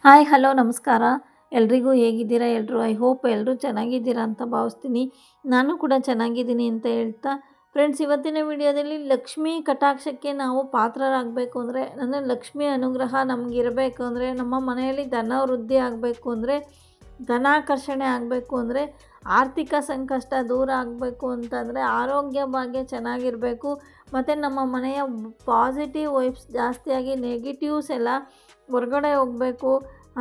Hi hello ನಮಸ್ಕಾರ. ಎಲ್ರಿಗೂ ಹೇಗಿದ್ದೀರಾ ಎಲ್ಲರೂ? ಐ ಹೋಪ್ ಎಲ್ಲರೂ ಚೆನ್ನಾಗಿದ್ದೀರಾ ಅಂತ ಭಾವಿಸ್ತೀನಿ. ನಾನು ಕೂಡ ಚೆನ್ನಾಗಿದ್ದೀನಿ ಅಂತ ಹೇಳ್ತಾ, ಫ್ರೆಂಡ್ಸ್ ಇವತ್ತಿನ ವಿಡಿಯೋದಲ್ಲಿ ಲಕ್ಷ್ಮೀ ಕಟಾಕ್ಷಕ್ಕೆ ನಾವು ಪಾತ್ರರಾಗಬೇಕು ಅಂದರೆ, ಅಂದರೆ ಲಕ್ಷ್ಮೀ ಅನುಗ್ರಹ ನಮಗಿರಬೇಕು ಅಂದರೆ, ನಮ್ಮ ಮನೆಯಲ್ಲಿ ಧನ ವೃದ್ಧಿ ಆಗಬೇಕು ಅಂದರೆ, ಧನಾಕರ್ಷಣೆ ಆಗಬೇಕು ಅಂದರೆ, ಆರ್ಥಿಕ ಸಂಕಷ್ಟ ದೂರ ಆಗಬೇಕು ಅಂತಂದರೆ, ಆರೋಗ್ಯ ಭಾಗ್ಯ ಚೆನ್ನಾಗಿರಬೇಕು ಮತ್ತು ನಮ್ಮ ಮನೆಯ ಪಾಸಿಟಿವ್ ವೈಬ್ಸ್ ಜಾಸ್ತಿಯಾಗಿ ನೆಗೆಟಿವ್ಸ್ ಎಲ್ಲ ಹೊರಗಡೆ ಹೋಗಬೇಕು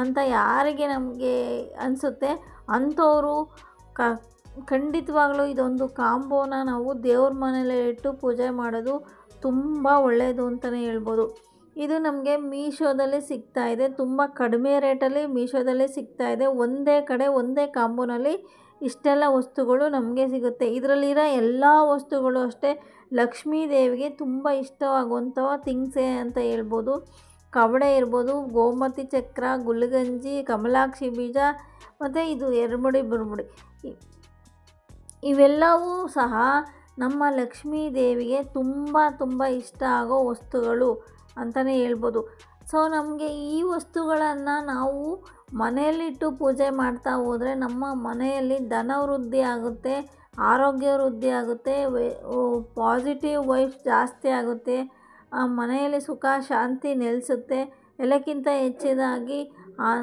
ಅಂತ ಯಾರಿಗೆ ನಮಗೆ ಅನಿಸುತ್ತೆ ಅಂಥವರು ಖಂಡಿತವಾಗ್ಲೂ ಇದೊಂದು ಕಾಂಬೋನ ನಾವು ದೇವ್ರ ಮನೇಲಿ ಇಟ್ಟು ಪೂಜೆ ಮಾಡೋದು ತುಂಬ ಒಳ್ಳೆಯದು ಅಂತಲೇ ಹೇಳ್ಬೋದು. ಇದು ನಮಗೆ ಮೀಶೋದಲ್ಲಿ ಸಿಗ್ತಾಯಿದೆ, ತುಂಬ ಕಡಿಮೆ ರೇಟಲ್ಲಿ ಮೀಶೋದಲ್ಲಿ ಸಿಗ್ತಾಯಿದೆ. ಒಂದೇ ಕಡೆ ಒಂದೇ ಕಾಂಬೋನಲ್ಲಿ ಇಷ್ಟೆಲ್ಲ ವಸ್ತುಗಳು ನಮಗೆ ಸಿಗುತ್ತೆ. ಇದರಲ್ಲಿರೋ ಎಲ್ಲ ವಸ್ತುಗಳು ಅಷ್ಟೇ ಲಕ್ಷ್ಮೀ ದೇವಿಗೆ ತುಂಬ ಇಷ್ಟವಾಗುವಂಥ ಥಿಂಗ್ಸೇ ಅಂತ ಹೇಳ್ಬೋದು. ಕವಡೆ ಇರ್ಬೋದು, ಗೋಮತಿ ಚಕ್ರ, ಗುಲ್ಗಂಜಿ, ಕಮಲಾಕ್ಷಿ ಬೀಜ ಮತ್ತು ಇದು ಎರಮುಡಿ ಬುರುಮುಡಿ, ಇವೆಲ್ಲವೂ ಸಹ ನಮ್ಮ ಲಕ್ಷ್ಮೀ ದೇವಿಗೆ ತುಂಬ ಇಷ್ಟ ಆಗೋ ವಸ್ತುಗಳು ಅಂತಲೇ ಹೇಳ್ಬೋದು. ಸೊ ನಮಗೆ ಈ ವಸ್ತುಗಳನ್ನು ನಾವು ಮನೆಯಲ್ಲಿಟ್ಟು ಪೂಜೆ ಮಾಡ್ತಾ ಹೋದರೆ ನಮ್ಮ ಮನೆಯಲ್ಲಿ ಧನ ವೃದ್ಧಿ ಆಗುತ್ತೆ, ಆರೋಗ್ಯ ವೃದ್ಧಿ ಆಗುತ್ತೆ, ಪಾಸಿಟಿವ್ ವೈಬ್ಸ್ ಜಾಸ್ತಿ ಆಗುತ್ತೆ, ಮನೆಯಲ್ಲಿ ಸುಖ ಶಾಂತಿ ನೆಲೆಸುತ್ತೆ. ಎಲ್ಲಕ್ಕಿಂತ ಹೆಚ್ಚಿದಾಗಿ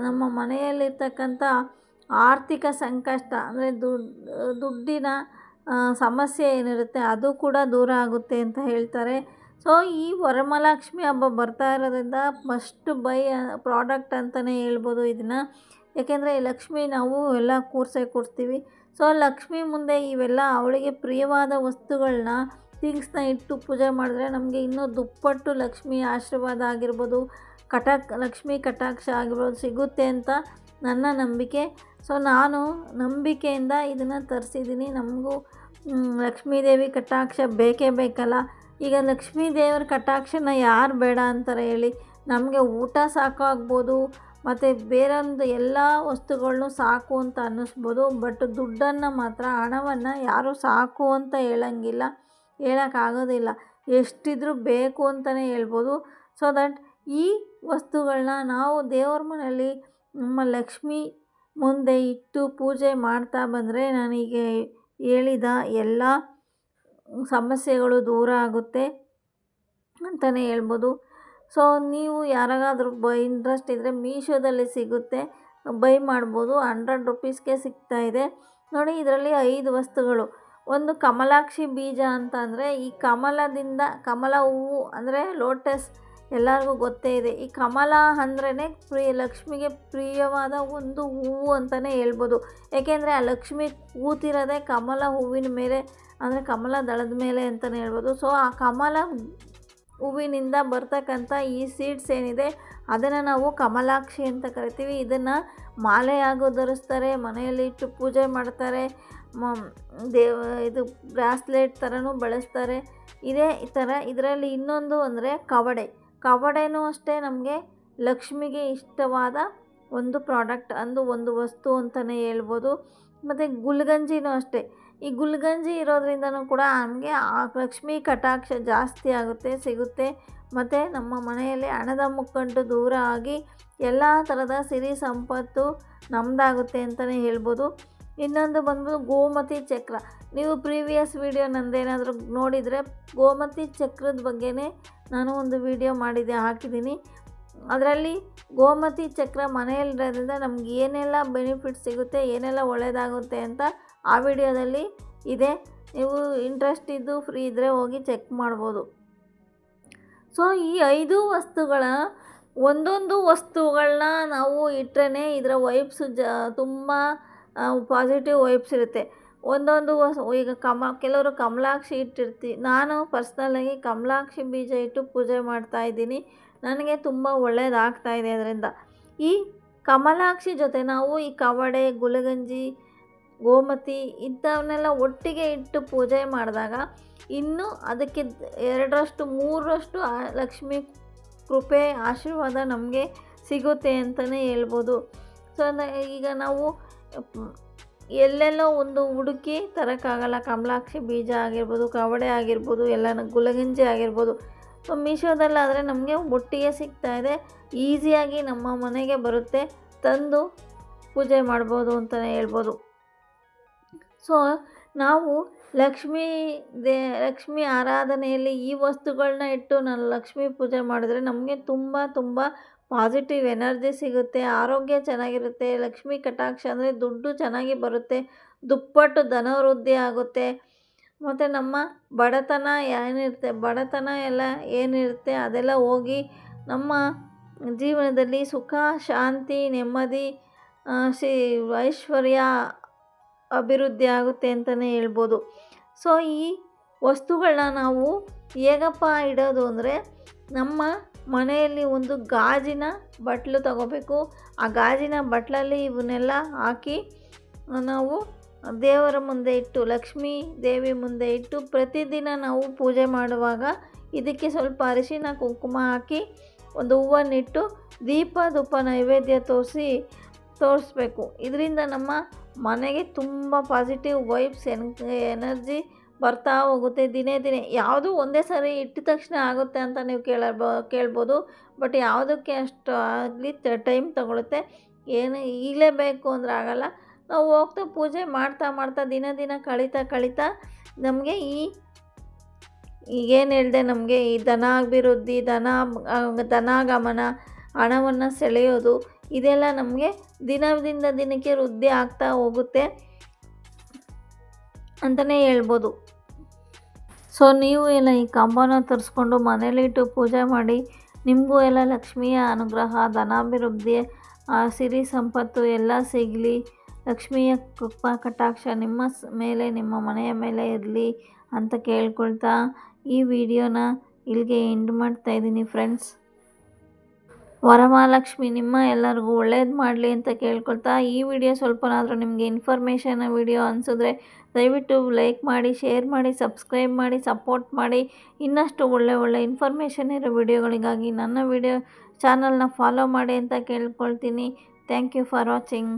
ನಮ್ಮ ಮನೆಯಲ್ಲಿರ್ತಕ್ಕಂಥ ಆರ್ಥಿಕ ಸಂಕಷ್ಟ ಅಂದರೆ ದುಡ್ಡಿನ ಸಮಸ್ಯೆ ಏನಿರುತ್ತೆ ಅದು ಕೂಡ ದೂರ ಆಗುತ್ತೆ ಅಂತ ಹೇಳ್ತಾರೆ. ಸೊ ಈ ವರಮಹಾಲಕ್ಷ್ಮಿ ಹಬ್ಬ ಬರ್ತಾ ಇರೋದ್ರಿಂದ ಮಸ್ಟ್ ಬೈ ಪ್ರಾಡಕ್ಟ್ ಅಂತಲೇ ಹೇಳ್ಬೋದು ಇದನ್ನು. ಏಕೆಂದರೆ ಲಕ್ಷ್ಮಿ ನಾವು ಎಲ್ಲ ಕೂರಿಸ್ತೀವಿ. ಸೊ ಲಕ್ಷ್ಮಿ ಮುಂದೆ ಇವೆಲ್ಲ ಅವಳಿಗೆ ಪ್ರಿಯವಾದ ವಸ್ತುಗಳನ್ನ ಥಿಂಗ್ಸ್ನ ಇಟ್ಟು ಪೂಜೆ ಮಾಡಿದ್ರೆ ನಮಗೆ ಇನ್ನೂ ದುಪ್ಪಟ್ಟು ಲಕ್ಷ್ಮಿ ಆಶೀರ್ವಾದ ಆಗಿರ್ಬೋದು, ಲಕ್ಷ್ಮಿ ಕಟಾಕ್ಷ ಆಗಿರ್ಬೋದು ಸಿಗುತ್ತೆ ಅಂತ ನನ್ನ ನಂಬಿಕೆ. ಸೊ ನಾನು ನಂಬಿಕೆಯಿಂದ ಇದನ್ನು ತರಿಸಿದ್ದೀನಿ. ನಮಗೂ ಲಕ್ಷ್ಮೀದೇವಿ ಕಟಾಕ್ಷ ಬೇಕೇ ಬೇಕಲ್ಲ. ಈಗ ಲಕ್ಷ್ಮೀ ದೇವರ ಕಟಾಕ್ಷನ ಯಾರು ಬೇಡ ಅಂತಾರೆ ಹೇಳಿ? ನಮಗೆ ಊಟ ಸಾಕು ಆಗ್ಬೋದು ಮತ್ತು ಬೇರೊಂದು ಎಲ್ಲ ವಸ್ತುಗಳನ್ನೂ ಸಾಕು ಅಂತ ಅನ್ನಿಸ್ಬೋದು. ಬಟ್ ದುಡ್ಡನ್ನು ಮಾತ್ರ, ಹಣವನ್ನು ಯಾರೂ ಸಾಕು ಅಂತ ಹೇಳೋಂಗಿಲ್ಲ, ಹೇಳೋಕ್ಕಾಗೋದಿಲ್ಲ. ಎಷ್ಟಿದ್ರೂ ಬೇಕು ಅಂತಲೇ ಹೇಳ್ಬೋದು. ಸೊ ದಟ್ ಈ ವಸ್ತುಗಳನ್ನ ನಾವು ದೇವ್ರ ಮನೆಯಲ್ಲಿ ನಮ್ಮ ಲಕ್ಷ್ಮಿ ಮುಂದೆ ಇಟ್ಟು ಪೂಜೆ ಮಾಡ್ತಾ ಬಂದರೆ ನನಗೆ ಹೇಳಿದ ಎಲ್ಲ ಸಮಸ್ಯೆಗಳು ದೂರ ಆಗುತ್ತೆ ಅಂತಲೇ ಹೇಳ್ಬೋದು. ಸೊ ನೀವು ಯಾರಿಗಾದ್ರೂ ಇಂಟ್ರೆಸ್ಟ್ ಇದ್ದರೆ ಮೀಶೋದಲ್ಲಿ ಸಿಗುತ್ತೆ, ಬೈ ಮಾಡ್ಬೋದು. 100 ರುಪೀಸ್ಗೆ ಸಿಗ್ತಾಯಿದೆ ನೋಡಿ. ಇದರಲ್ಲಿ 5 ವಸ್ತುಗಳು. ಒಂದು ಕಮಲಾಕ್ಷಿ ಬೀಜ ಅಂತ ಅಂದರೆ ಈ ಕಮಲ ಹೂವು ಅಂದರೆ ಲೋಟಸ್ ಎಲ್ಲರಿಗೂ ಗೊತ್ತೇ ಇದೆ. ಈ ಕಮಲ ಅಂದ್ರೇ ಲಕ್ಷ್ಮಿಗೆ ಪ್ರಿಯವಾದ ಒಂದು ಹೂವು ಅಂತಲೇ ಹೇಳ್ಬೋದು. ಏಕೆಂದರೆ ಆ ಲಕ್ಷ್ಮಿ ಕೂತಿರೋದೇ ಕಮಲ ಹೂವಿನ ಮೇಲೆ, ಅಂದರೆ ಕಮಲ ದಳದ ಮೇಲೆ ಅಂತಲೇ ಹೇಳ್ಬೋದು. ಸೊ ಆ ಕಮಲ ಹೂವಿನಿಂದ ಬರ್ತಕ್ಕಂಥ ಈ ಸೀಡ್ಸ್ ಏನಿದೆ ಅದನ್ನು ನಾವು ಕಮಲಾಕ್ಷಿ ಅಂತ ಕರಿತೀವಿ. ಇದನ್ನು ಮಾಲೆಯಾಗೂ ಧರಿಸ್ತಾರೆ, ಮನೆಯಲ್ಲಿ ಇಟ್ಟು ಪೂಜೆ ಮಾಡ್ತಾರೆ, ಇದು ಬ್ರಾಸ್ಲೆಟ್ ಥರನೂ ಬಳಸ್ತಾರೆ. ಇದೇ ಥರ ಇದರಲ್ಲಿ ಇನ್ನೊಂದು ಅಂದರೆ ಕವಡೆನೂ ಅಷ್ಟೇ ನಮಗೆ ಲಕ್ಷ್ಮಿಗೆ ಇಷ್ಟವಾದ ಒಂದು ಪ್ರಾಡಕ್ಟ್, ಒಂದು ವಸ್ತು ಅಂತಲೇ ಹೇಳ್ಬೋದು. ಮತ್ತು ಗುಲ್ಗಂಜಿನೂ ಅಷ್ಟೇ. ಈ ಗುಲ್ಗಂಜಿ ಇರೋದ್ರಿಂದನೂ ಕೂಡ ನಮಗೆ ಆ ಲಕ್ಷ್ಮೀ ಕಟಾಕ್ಷ ಜಾಸ್ತಿ ಸಿಗುತ್ತೆ. ಮತ್ತು ನಮ್ಮ ಮನೆಯಲ್ಲಿ ಹಣದ ಮುಕ್ಕಂಟು ದೂರ ಆಗಿ ಎಲ್ಲ ಥರದ ಸಿರಿ ಸಂಪತ್ತು ನಮ್ಮದಾಗುತ್ತೆ ಅಂತಲೇ ಹೇಳ್ಬೋದು. ಇನ್ನೊಂದು ಬಂದು ಗೋಮತಿ ಚಕ್ರ. ನೀವು ಪ್ರೀವಿಯಸ್ ವಿಡಿಯೋ ನಂದೇನಾದರೂ ನೋಡಿದರೆ ಗೋಮತಿ ಚಕ್ರದ ಬಗ್ಗೆನೇ ನಾನು ಒಂದು ವಿಡಿಯೋ ಹಾಕಿದ್ದೀನಿ. ಅದರಲ್ಲಿ ಗೋಮತಿ ಚಕ್ರ ಮನೆಯಲ್ಲಿರೋದ್ರಿಂದ ನಮ್ಗೆ ಏನೆಲ್ಲ ಬೆನಿಫಿಟ್ಸ್ ಸಿಗುತ್ತೆ, ಏನೆಲ್ಲ ಒಳ್ಳೆಯದಾಗುತ್ತೆ ಅಂತ ಆ ವಿಡಿಯೋದಲ್ಲಿ ಇದೆ. ನೀವು ಇಂಟ್ರೆಸ್ಟ್ ಇದ್ದು ಫ್ರೀ ಇದ್ದರೆ ಹೋಗಿ ಚೆಕ್ ಮಾಡ್ಬೋದು. ಸೊ ಈ 5 ವಸ್ತುಗಳ ಒಂದೊಂದು ವಸ್ತುಗಳನ್ನ ನಾವು ಇಟ್ಟರೆ ಇದರ ವೈಬ್ಸು ತುಂಬ ಪಾಸಿಟಿವ್ ವೈಬ್ಸ್ ಇರುತ್ತೆ. ಒಂದೊಂದು ಈಗ ಕೆಲವರು ಕಮಲಾಕ್ಷಿ ಇಟ್ಟಿರ್ತೀವಿ. ನಾನು ಪರ್ಸ್ನಲಾಗಿ ಕಮಲಾಕ್ಷಿ ಬೀಜ ಇಟ್ಟು ಪೂಜೆ ಮಾಡ್ತಾಯಿದ್ದೀನಿ. ನನಗೆ ತುಂಬ ಒಳ್ಳೆಯದಾಗ್ತಾಯಿದೆ ಅದರಿಂದ. ಈ ಕಮಲಾಕ್ಷಿ ಜೊತೆ ನಾವು ಈ ಕವಡೆ, ಗುಲಗಂಜಿ, ಗೋಮತಿ ಇಂಥವನ್ನೆಲ್ಲ ಒಟ್ಟಿಗೆ ಇಟ್ಟು ಪೂಜೆ ಮಾಡಿದಾಗ ಇನ್ನೂ ಅದಕ್ಕೆ 2ರಷ್ಟು 3ರಷ್ಟು ಲಕ್ಷ್ಮಿ ಕೃಪೆ ಆಶೀರ್ವಾದ ನಮಗೆ ಸಿಗುತ್ತೆ ಅಂತಲೇ ಹೇಳ್ಬೋದು. ಸೊ ಈಗ ನಾವು ಎಲ್ಲೆಲ್ಲೋ ಒಂದು ಹುಡುಕಿ ತರೋಕ್ಕಾಗಲ್ಲ. ಕಮಲಾಕ್ಷಿ ಬೀಜ ಆಗಿರ್ಬೋದು, ಕವಡೆ ಆಗಿರ್ಬೋದು, ಎಲ್ಲ ಗುಲಗಂಜಿ ಆಗಿರ್ಬೋದು, ಸೊ ಮೀಶೋದಲ್ಲಾದರೆ ನಮಗೆ ಒಟ್ಟಿಗೆ ಸಿಗ್ತಾಯಿದೆ, ಈಸಿಯಾಗಿ ನಮ್ಮ ಮನೆಗೆ ಬರುತ್ತೆ, ತಂದು ಪೂಜೆ ಮಾಡ್ಬೋದು ಅಂತಲೇ ಹೇಳ್ಬೋದು. ಸೊ ನಾವು ಲಕ್ಷ್ಮಿ ಆರಾಧನೆಯಲ್ಲಿ ಈ ವಸ್ತುಗಳನ್ನ ಇಟ್ಟು ನಾನು ಲಕ್ಷ್ಮೀ ಪೂಜೆ ಮಾಡಿದ್ರೆ ನಮಗೆ ತುಂಬ ತುಂಬ ಪಾಸಿಟಿವ್ ಎನರ್ಜಿ ಸಿಗುತ್ತೆ, ಆರೋಗ್ಯ ಚೆನ್ನಾಗಿರುತ್ತೆ, ಲಕ್ಷ್ಮೀ ಕಟಾಕ್ಷ ಅಂದರೆ ದುಡ್ಡು ಚೆನ್ನಾಗಿ ಬರುತ್ತೆ, ದುಪ್ಪಟ್ಟು ಧನವೃದ್ಧಿ ಆಗುತ್ತೆ. ಮತ್ತು ನಮ್ಮ ಬಡತನ ಎಲ್ಲ ಏನಿರುತ್ತೆ ಅದೆಲ್ಲ ಹೋಗಿ ನಮ್ಮ ಜೀವನದಲ್ಲಿ ಸುಖ, ಶಾಂತಿ, ನೆಮ್ಮದಿ, ಐಶ್ವರ್ಯ ಅಭಿವೃದ್ಧಿ ಆಗುತ್ತೆ ಅಂತಲೇ ಹೇಳ್ಬೋದು. ಸೊ ಈ ವಸ್ತುಗಳನ್ನ ನಾವು ಹೇಗಪ್ಪ ಇಡೋದು ಅಂದರೆ, ನಮ್ಮ ಮನೆಯಲ್ಲಿ ಒಂದು ಗಾಜಿನ ಬಟ್ಲು ತಗೋಬೇಕು. ಆ ಗಾಜಿನ ಬಟ್ಲಲ್ಲಿ ಇವನ್ನೆಲ್ಲ ಹಾಕಿ ನಾವು ದೇವರ ಮುಂದೆ ಇಟ್ಟು, ಲಕ್ಷ್ಮೀ ದೇವಿ ಮುಂದೆ ಇಟ್ಟು ಪ್ರತಿದಿನ ನಾವು ಪೂಜೆ ಮಾಡುವಾಗ ಇದಕ್ಕೆ ಸ್ವಲ್ಪ ಅರಿಶಿನ ಕುಂಕುಮ ಹಾಕಿ ಒಂದು ಹೂವನ್ನಿಟ್ಟು ದೀಪ ಧೂಪ ನೈವೇದ್ಯ ತೋರಿಸ್ಬೇಕು. ಇದರಿಂದ ನಮ್ಮ ಮನೆಗೆ ತುಂಬ ಪಾಸಿಟಿವ್ ವೈಬ್ಸ್ ಎನರ್ಜಿ ಬರ್ತಾ ಹೋಗುತ್ತೆ. ದಿನೇ ದಿನೇ ಯಾವುದು ಒಂದೇ ಸಾರಿ ಇಟ್ಟ ತಕ್ಷಣ ಆಗುತ್ತೆ ಅಂತ ನೀವು ಕೇಳ್ಬೋದು. ಬಟ್ ಯಾವುದಕ್ಕೆ ಅಷ್ಟು ಆಗಲಿ ಟೈಮ್ ತಗೊಳುತ್ತೆ. ಏನು ಈಗಲೇ ಬೇಕು ಅಂದರೆ ಆಗಲ್ಲ. ನಾವು ಹೋಗ್ತಾ ಪೂಜೆ ಮಾಡ್ತಾ ದಿನ ಕಳೀತಾ ನಮಗೆ ಈಗೇನು ಹೇಳಿದೆ, ನಮಗೆ ಈ ಧನಾಭಿವೃದ್ಧಿ, ಧನಾಗಮನ, ಹಣವನ್ನು ಸೆಳೆಯೋದು ಇದೆಲ್ಲ ನಮಗೆ ದಿನದಿಂದ ದಿನಕ್ಕೆ ವೃದ್ಧಿ ಆಗ್ತಾ ಹೋಗುತ್ತೆ ಅಂತಲೇ ಹೇಳ್ಬೋದು. ಸೊ ನೀವು ಎಲ್ಲ ಈ ಕಂಬನ ತರಿಸ್ಕೊಂಡು ಮನೇಲಿಟ್ಟು ಪೂಜೆ ಮಾಡಿ, ನಿಮಗೂ ಎಲ್ಲ ಲಕ್ಷ್ಮಿಯ ಅನುಗ್ರಹ, ಧನಾಭಿವೃದ್ಧಿ, ಸಿರಿ ಸಂಪತ್ತು ಎಲ್ಲ ಸಿಗಲಿ, ಲಕ್ಷ್ಮಿಯ ಕೃಪಾ ಕಟಾಕ್ಷ ನಿಮ್ಮ ಮೇಲೆ, ನಿಮ್ಮ ಮನೆಯ ಮೇಲೆ ಇರಲಿ ಅಂತ ಕೇಳ್ಕೊಳ್ತಾ ಈ ವಿಡಿಯೋನ ಇಲ್ಲಿಗೆ ಎಂಡ್ ಮಾಡ್ತಾಯಿದ್ದೀನಿ ಫ್ರೆಂಡ್ಸ್. ವರಮಹಾಲಕ್ಷ್ಮಿ ನಿಮ್ಮ ಎಲ್ಲರಿಗೂ ಒಳ್ಳೇದು ಮಾಡಲಿ ಅಂತ ಕೇಳ್ಕೊಳ್ತಾ, ಈ ವಿಡಿಯೋ ಸ್ವಲ್ಪನಾದರೂ ನಿಮಗೆ ಇನ್ಫಾರ್ಮೇಷನ್ ವಿಡಿಯೋ ಅನಿಸಿದ್ರೆ ದಯವಿಟ್ಟು ಲೈಕ್ ಮಾಡಿ, ಶೇರ್ ಮಾಡಿ, ಸಬ್ಸ್ಕ್ರೈಬ್ ಮಾಡಿ, ಸಪೋರ್ಟ್ ಮಾಡಿ. ಇನ್ನಷ್ಟು ಒಳ್ಳೆ ಇನ್ಫಾರ್ಮೇಷನ್ ಇರೋ ವಿಡಿಯೋಗಳಿಗಾಗಿ ನನ್ನ ಚಾನಲ್ನ ಫಾಲೋ ಮಾಡಿ ಅಂತ ಕೇಳ್ಕೊಳ್ತೀನಿ. Thank you for watching.